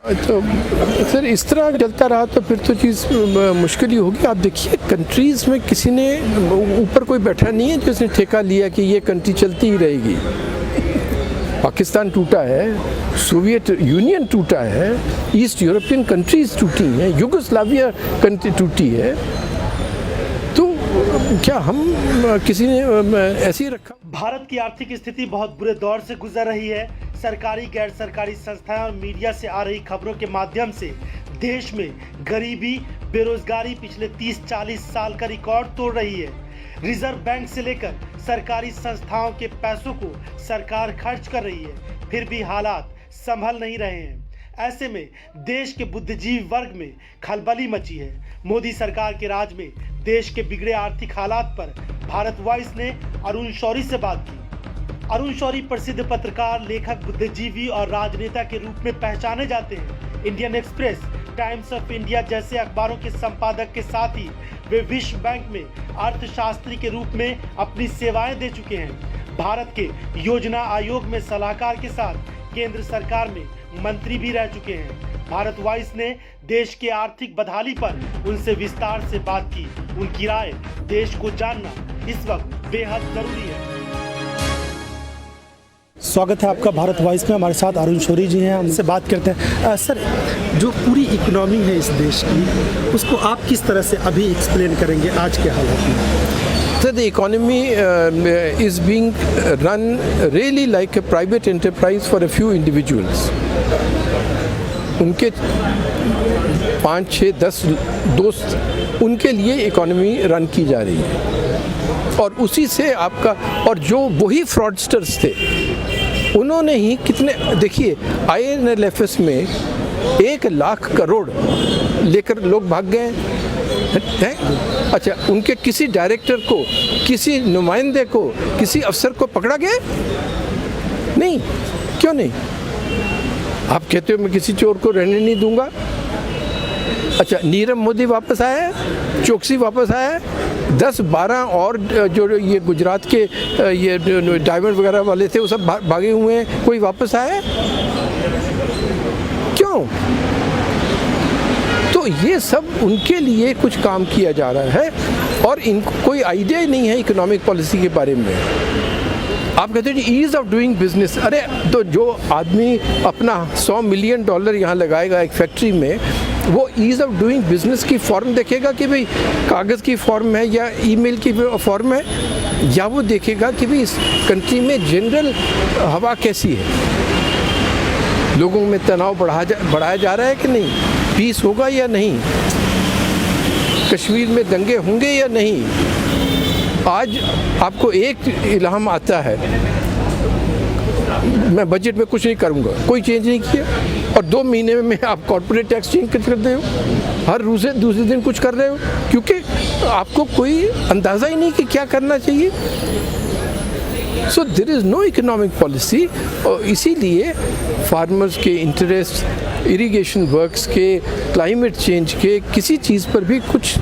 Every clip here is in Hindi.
तो सर इस तरह चलता रहा तो फिर तो चीज़ मुश्किल ही होगी। आप देखिए कंट्रीज़ में किसी ने ऊपर कोई बैठा नहीं है जिसने ठेका लिया कि ये कंट्री चलती ही रहेगी। पाकिस्तान टूटा है, सोवियत यूनियन टूटा है, ईस्ट यूरोपियन कंट्रीज़ टूटी हैं, युगोस्लाविया कंट्री टूटी है, तो क्या हम किसी ने ऐसे ही रखा? भारत की आर्थिक स्थिति बहुत बुरे दौर से गुजर रही है। सरकारी, गैर सरकारी संस्थाएं और मीडिया से आ रही खबरों के माध्यम से देश में गरीबी, बेरोजगारी पिछले 30-40 साल का रिकॉर्ड तोड़ रही है। रिजर्व बैंक से लेकर सरकारी संस्थाओं के पैसों को सरकार खर्च कर रही है, फिर भी हालात संभल नहीं रहे हैं। ऐसे में देश के बुद्धिजीवी वर्ग में खलबली मची है। मोदी सरकार के राज में देश के बिगड़े आर्थिक हालात पर भारत वॉइस ने अरुण शौरी से बात की। अरुण शौरी प्रसिद्ध पत्रकार, लेखक, बुद्धिजीवी और राजनेता के रूप में पहचाने जाते हैं। Indian express, times of India जैसे अखबारों के संपादक के साथ ही वे विश्व बैंक में अर्थशास्त्री के रूप में अपनी सेवाएं दे चुके हैं। भारत के योजना आयोग में सलाहकार के साथ केंद्र सरकार में मंत्री भी रह चुके हैं। भारत वॉइस ने देश के आर्थिक बदहाली पर उनसे विस्तार से बात की। उनकी राय देश को जानना इस वक्त बेहद जरूरी है। स्वागत है आपका भारत वॉइस में। हमारे साथ अरुण शौरी जी हैं, हमसे बात करते हैं। सर, जो पूरी इकोनॉमी है इस देश की, उसको आप किस तरह से अभी एक्सप्लेन करेंगे आज के हालात में? So the economy is being run really like a private enterprise for a few individuals. उनके 5, 6, 10 दोस्त, उनके लिए इकोनॉमी रन की जा रही है और उसी से आपका, और जो वही फ्रॉडस्टर्स थे उन्होंने ही कितने, देखिए INLFS में 1 लाख करोड़ लेकर लोग भाग गए हैं। अच्छा, उनके किसी डायरेक्टर को, किसी नुमाइंदे को, किसी अफसर को पकड़ा गया? नहीं। क्यों नहीं? आप कहते हो मैं किसी चोर को रहने नहीं दूंगा। अच्छा, नीरव मोदी वापस आया है, चौकसी वापस आया है, 10-12 और जो ये गुजरात के ये डायमंड वगैरह वाले थे वो सब भागे हुए हैं, कोई वापस आया है? क्यों? तो ये सब उनके लिए कुछ काम किया जा रहा है और इनको कोई आइडिया ही नहीं है इकोनॉमिक पॉलिसी के बारे में। आप कहते हैं ईज़ ऑफ डूइंग बिजनेस। अरे तो जो आदमी अपना $100 मिलियन यहाँ लगाएगा एक फैक्ट्री में, वो ईज़ ऑफ डूइंग बिजनेस की फॉर्म देखेगा कि भाई कागज़ की फॉर्म है या ईमेल की फॉर्म है, या वो देखेगा कि भाई इस कंट्री में जनरल हवा कैसी है, लोगों में तनाव बढ़ाया जा रहा है कि नहीं, पीस होगा या नहीं, कश्मीर में दंगे होंगे या नहीं। आज आपको एक इल्हाम आता है, मैं बजट में कुछ नहीं करूंगा, कोई चेंज नहीं किया, और 2 महीने में आप कॉर्पोरेट टैक्स चेंज कर रहे हो, हर दूसरे दिन कुछ कर रहे हो, क्योंकि आपको कोई अंदाज़ा ही नहीं कि क्या करना चाहिए। So there is no economic policy, और इसीलिए फार्मर्स के इंटरेस्ट, इरिगेशन वर्क्स के, क्लाइमेट चेंज के, किसी चीज़ पर भी कुछ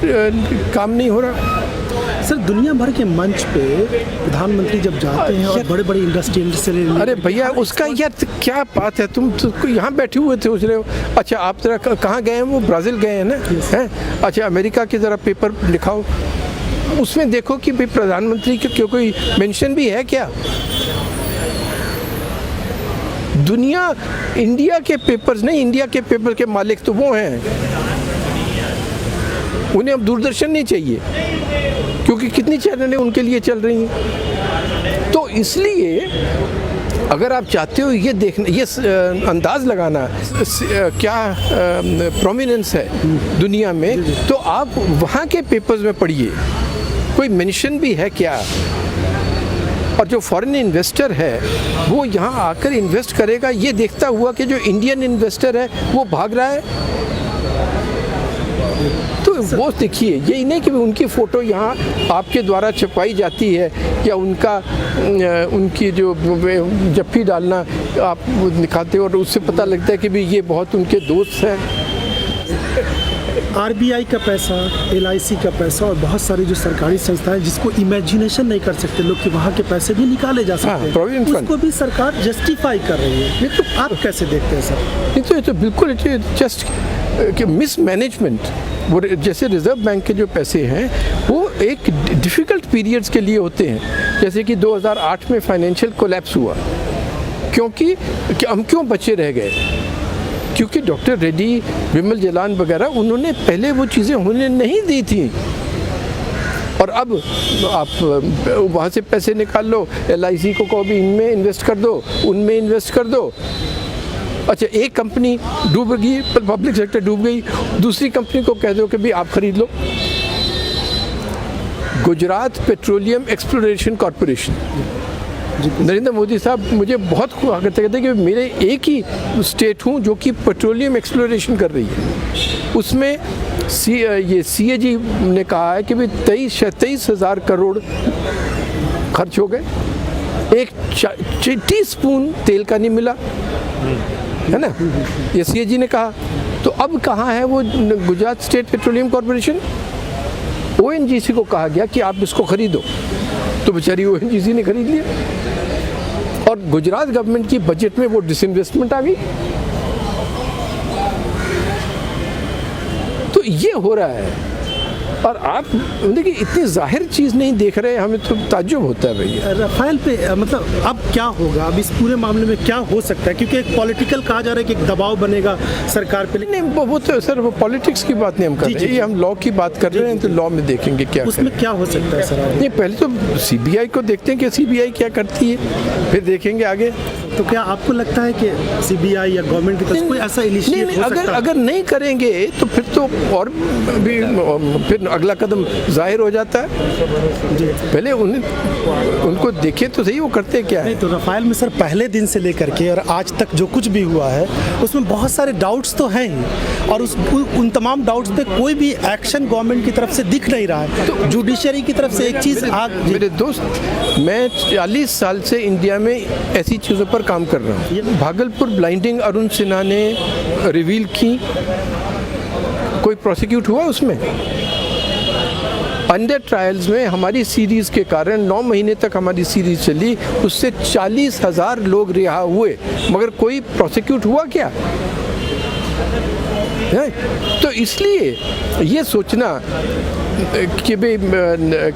काम नहीं हो रहा। सर, दुनिया भर के मंच पे प्रधानमंत्री जब जाते हैं और बड़े बड़े इंडस्ट्रियल, अरे भैया उसका यार क्या बात है, तुम तो यहाँ बैठे हुए थे सोच रहे हो। अच्छा, आप जरा कहाँ गए हैं? वो ब्राज़ील गए हैं ना? हैं? अच्छा, अमेरिका के ज़रा पेपर दिखाओ, उसमें देखो कि भाई प्रधानमंत्री के क्यों कोई मेंशन भी है क्या? दुनिया, इंडिया के पेपर्स नहीं, इंडिया के पेपर के मालिक तो वो हैं, उन्हें अब दूरदर्शन नहीं चाहिए क्योंकि कितनी चैनलें उनके लिए चल रही हैं। तो इसलिए अगर आप चाहते हो ये देखना, ये अंदाज़ लगाना क्या प्रोमिनेंस है दुनिया में, तो आप वहाँ के पेपर्स में पढ़िए, कोई मेंशन भी है क्या? और जो फॉरेन इन्वेस्टर है वो यहाँ आकर इन्वेस्ट करेगा ये देखता हुआ कि जो इंडियन इन्वेस्टर है वो भाग रहा है। तो वो देखिए, यही नहीं कि उनकी फ़ोटो यहाँ आपके द्वारा छपाई जाती है या उनकी जो जफ्फी डालना आप दिखाते हो और उससे पता लगता है कि भी ये बहुत उनके दोस्त हैं। आरबीआई का पैसा, एलआईसी का पैसा और बहुत सारी जो सरकारी संस्थाएं जिसको इमेजिनेशन नहीं कर सकते लोग कि वहाँ के पैसे भी निकाले जा सकते हैं, Provident Fund। उसको भी सरकार जस्टिफाई कर रही है। ये तो आप कैसे देखते हैं सर? ये तो बिल्कुल जस्ट कि मिसमैनेजमेंट। वो जैसे रिजर्व बैंक के जो पैसे हैं वो एक डिफ़िकल्ट पीरियड्स के लिए होते हैं, जैसे कि 2008 में फाइनेंशियल कोलैप्स हुआ, क्योंकि कि हम क्यों बचे रह गए, क्योंकि डॉक्टर रेड्डी, विमल जलान वगैरह उन्होंने पहले वो चीज़ें होने नहीं दी थी। और अब आप वहाँ से पैसे निकाल लो, LIC को भी इनमें इन्वेस्ट कर दो, उनमें इन्वेस्ट कर दो। अच्छा, एक कंपनी डूब गई, पब्लिक सेक्टर डूब गई, दूसरी कंपनी को कह दो कि भाई आप खरीद लो। Gujarat petroleum exploration corporation, Narendra Modi साहब मुझे बहुत हुआ करते कहते कि मेरे एक ही स्टेट हूँ जो कि पेट्रोलियम एक्सप्लोरेशन कर रही है, उसमें ये CAG ने कहा है कि भाई 23,000 करोड़ खर्च हो गए, एक टीस्पून तेल का नहीं मिला, है ना, ये CAG ने कहा। तो अब कहाँ है वो Gujarat state petroleum corporation? ONGC को कहा गया कि आप इसको खरीदो, तो बेचारी ONGC ने खरीद लिया और गुजरात गवर्नमेंट की बजट में वो डिसइन्वेस्टमेंट आ गई। तो ये हो रहा है और आप देखिए इतनी जाहिर चीज़ नहीं देख रहे, हमें तो ताज्जुब होता है भैया। राफेल पे मतलब अब क्या होगा, अब इस पूरे मामले में क्या हो सकता है, क्योंकि एक पॉलिटिकल कहा जा रहा है कि एक दबाव बनेगा सरकार पे। नहीं, वो तो सर वो पॉलिटिक्स की बात नहीं हम कर रहे हैं, ये हम लॉ की बात कर रहे हैं, तो लॉ में देखेंगे क्या उसमें क्या हो सकता है सर। नहीं, पहले तो CBI को देखते हैं कि CBI क्या करती है, फिर देखेंगे आगे। तो क्या आपको लगता है कि CBI या गवर्नमेंट की तरफ कोई ऐसा इनिशिएटिव हो सकता है? अगर नहीं करेंगे तो फिर तो और भी फिर अगला कदम जाहिर हो जाता है। जी, पहले उनको देखे तो सही वो करते क्या है। नहीं तो राफेल में सर पहले दिन से लेकर के और आज तक जो कुछ भी हुआ है उसमें बहुत सारे डाउट्स तो हैं ही, और उन तमाम डाउट्स पे कोई भी एक्शन गवर्नमेंट की तरफ से दिख नहीं रहा है। तो जुडिशरी की तरफ से एक चीज़ मेरे दोस्त, मैं 40 साल से इंडिया में ऐसी चीज़ों पर काम कर रहा हूँ। भागलपुर ब्लाइंडिंग अरुण सिन्हा ने रिवील की, कोई प्रोसिक्यूट हुआ उसमें? अंडर ट्रायल्स में हमारी सीरीज़ के कारण 9 महीने तक हमारी सीरीज़ चली, उससे 40,000 लोग रिहा हुए, मगर कोई प्रोसिक्यूट हुआ क्या है? तो इसलिए ये सोचना कि भाई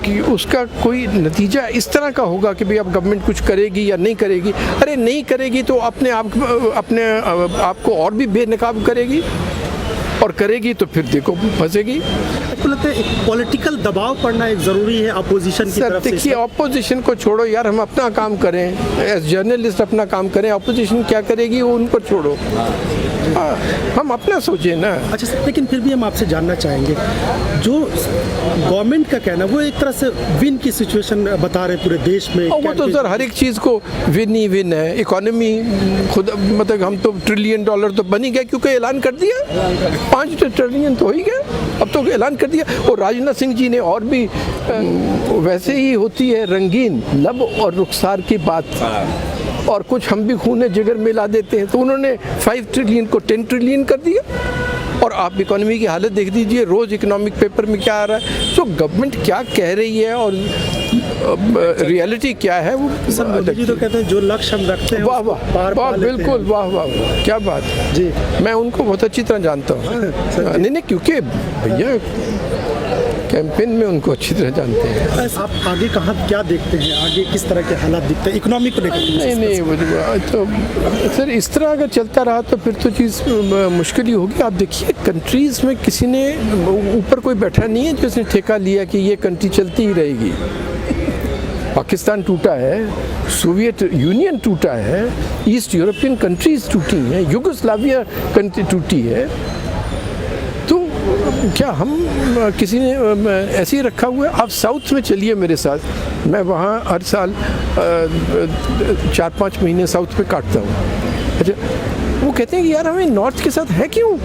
कि उसका कोई नतीजा इस तरह का होगा कि भाई अब गवर्नमेंट कुछ करेगी या नहीं करेगी, अरे नहीं करेगी तो अपने आप को और भी बेनकाब करेगी, और करेगी तो फिर देखो फंसेगी। आपको लगता है एक पॉलिटिकल दबाव पड़ना एक ज़रूरी है अपोजिशन की तरफ से? देखिए, अपोजिशन को छोड़ो यार, हम अपना काम करें, एज जर्नलिस्ट अपना काम करें, अपोजिशन क्या करेगी वो उनको छोड़ो, हम अपना सोचें ना। अच्छा सर, लेकिन फिर भी हम आपसे जानना चाहेंगे, जो गवर्नमेंट का कहना वो एक तरह से विन की सिचुएशन बता रहे पूरे देश में। वो तो सर हर एक चीज़ को विन ही विन है। इकोनॉमी खुद मतलब हम तो $1 ट्रिलियन तो बन ही गया, क्योंकि ऐलान कर दिया, 5 ट्रिलियन तो हो ही गया, अब तो ऐलान कर दिया। और राजनाथ सिंह जी ने और भी वैसे ही होती है रंगीन लब और रुखसार की बात, और कुछ हम भी खून जिगर मिला देते हैं, तो उन्होंने 5 ट्रिलियन को 10 ट्रिलियन कर दिया। और आप इकोनॉमी की हालत देख दीजिए, रोज़ इकोनॉमिक पेपर में क्या आ रहा है, तो गवर्नमेंट क्या कह रही है और रियलिटी क्या है वो। सर मोदी जी तो कहते हैं जो लक्ष्य हम रखते हैं वाह वाह वाह, बिल्कुल वाह वाह, क्या बात जी, मैं उनको बहुत अच्छी तरह जानता हूँ। नहीं, क्योंकि भैया कैंपेन में उनको अच्छी तरह जानते हैं। आप आगे कहाँ क्या देखते हैं, आगे किस तरह के हालात दिखते हैं इकोनॉमी को लेकर? नहीं वो तो सर इस तरह अगर चलता रहा तो फिर तो चीज़ मुश्किल ही होगी। आप देखिए कंट्रीज़ में किसी ने ऊपर कोई बैठा नहीं है जिसने ठेका लिया कि ये कंट्री चलती ही रहेगी। पाकिस्तान टूटा है, सोवियत यूनियन टूटा है, ईस्ट यूरोपियन कंट्रीज़ टूटी हैं, युगोस्लाविया कंट्री टूटी है, तो क्या हम किसी ने ऐसे ही रखा हुआ है? आप साउथ में चलिए मेरे साथ, मैं वहाँ हर साल 4-5 महीने साउथ में काटता हूँ। अच्छा, वो कहते हैं कि यार हमें नॉर्थ के साथ है क्यों?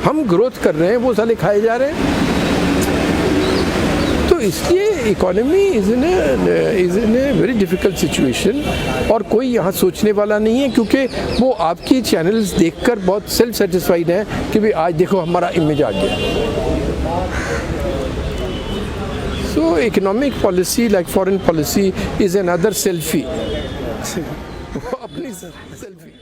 हम ग्रोथ कर रहे हैं, वो साले खाए जा रहे हैं। तो इसलिए economy is in a very difficult situation, और कोई यहाँ सोचने वाला नहीं है, क्योंकि वो आपकी चैनल्स देखकर बहुत सेल्फ सेटिस्फाइड हैं कि भाई आज देखो हमारा इमेज आ गया। So economic policy like foreign policy is another selfie. अपनी selfie.